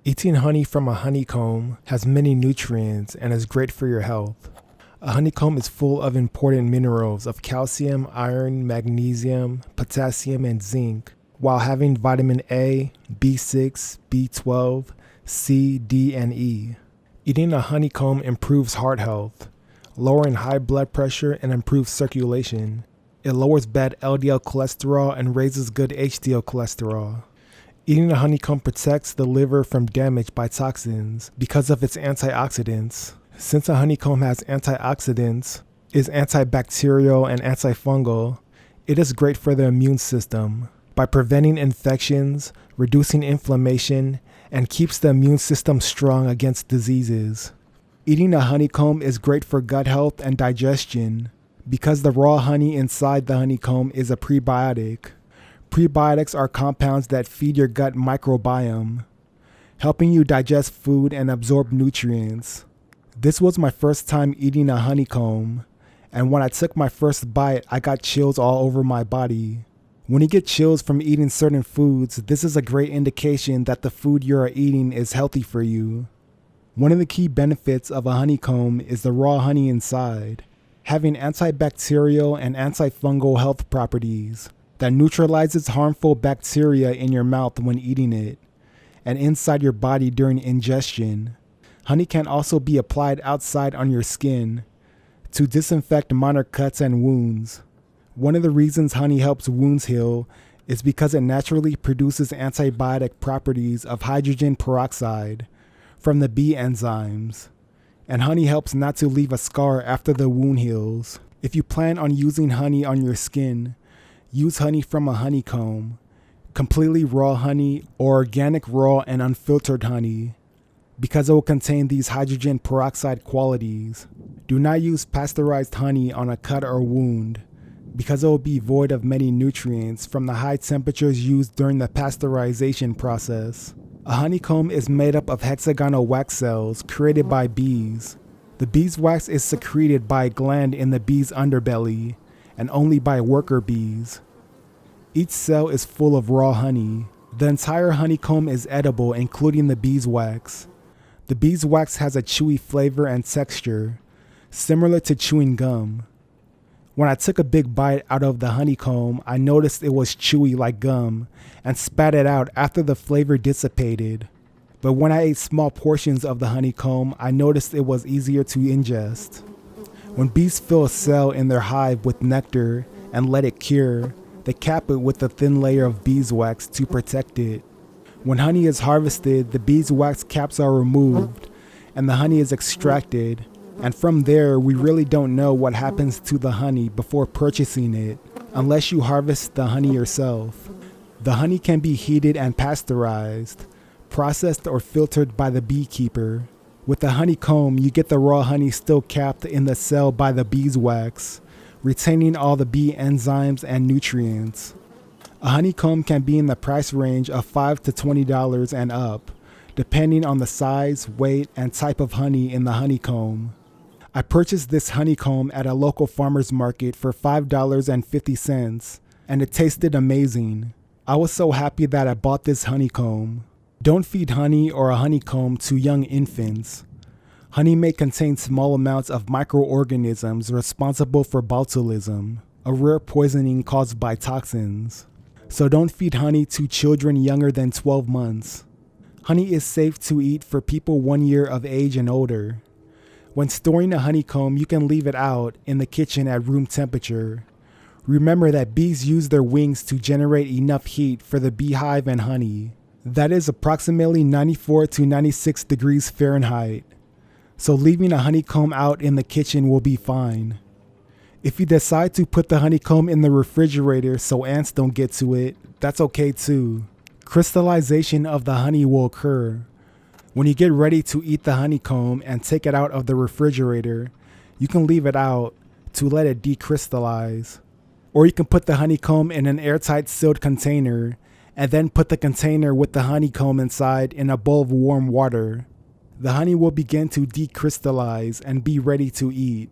Eating honey from a honeycomb has many nutrients and is great for your health. A honeycomb is full of important minerals of calcium, iron, magnesium, potassium, and zinc, while having vitamin A, B6, B12, C, D, and E. Eating a honeycomb improves heart health, lowering high blood pressure and improves circulation. It lowers bad LDL cholesterol and raises good HDL cholesterol. Eating a honeycomb protects the liver from damage by toxins because of its antioxidants. Since a honeycomb has antioxidants, is antibacterial and antifungal, it is great for the immune system by preventing infections, reducing inflammation, and keeps the immune system strong against diseases. Eating a honeycomb is great for gut health and digestion because the raw honey inside the honeycomb is a prebiotic. Prebiotics are compounds that feed your gut microbiome, helping you digest food and absorb nutrients. This was my first time eating a honeycomb, and when I took my first bite, I got chills all over my body. When you get chills from eating certain foods, this is a great indication that the food you are eating is healthy for you. One of the key benefits of a honeycomb is the raw honey inside, having antibacterial and antifungal health properties that neutralizes harmful bacteria in your mouth when eating it and inside your body during ingestion. Honey can also be applied outside on your skin to disinfect minor cuts and wounds. One of the reasons honey helps wounds heal is because it naturally produces antibiotic properties of hydrogen peroxide from the B enzymes, and honey helps not to leave a scar after the wound heals. If you plan on using honey on your skin, use honey from a honeycomb, completely raw honey, or organic raw and unfiltered honey, because it will contain these hydrogen peroxide qualities. Do not use pasteurized honey on a cut or wound, because it will be void of many nutrients from the high temperatures used during the pasteurization process. A honeycomb is made up of hexagonal wax cells created by bees. The beeswax is secreted by a gland in the bee's underbelly, and only by worker bees. Each cell is full of raw honey. The entire honeycomb is edible, including the beeswax. The beeswax has a chewy flavor and texture, similar to chewing gum. When I took a big bite out of the honeycomb, I noticed it was chewy like gum and spat it out after the flavor dissipated. But when I ate small portions of the honeycomb, I noticed it was easier to ingest. When bees fill a cell in their hive with nectar and let it cure, they cap it with a thin layer of beeswax to protect it. When honey is harvested, the beeswax caps are removed and the honey is extracted, and from there we really don't know what happens to the honey before purchasing it, unless you harvest the honey yourself. The honey can be heated and pasteurized, processed or filtered by the beekeeper. With the honeycomb, you get the raw honey still capped in the cell by the beeswax, retaining all the bee enzymes and nutrients. A honeycomb can be in the price range of $5 to $20 and up, depending on the size, weight, and type of honey in the honeycomb. I purchased this honeycomb at a local farmer's market for $5.50, and it tasted amazing. I was so happy that I bought this honeycomb. Don't feed honey or a honeycomb to young infants. Honey may contain small amounts of microorganisms responsible for botulism, a rare poisoning caused by toxins. So don't feed honey to children younger than 12 months. Honey is safe to eat for people 1 year of age and older. When storing a honeycomb, you can leave it out in the kitchen at room temperature. Remember that bees use their wings to generate enough heat for the beehive and honey. That is approximately 94 to 96 degrees Fahrenheit. So leaving a honeycomb out in the kitchen will be fine. If you decide to put the honeycomb in the refrigerator so ants don't get to it, that's okay too. Crystallization of the honey will occur. When you get ready to eat the honeycomb and take it out of the refrigerator, you can leave it out to let it decrystallize. Or you can put the honeycomb in an airtight sealed container and then put the container with the honeycomb inside in a bowl of warm water. The honey will begin to decrystallize and be ready to eat.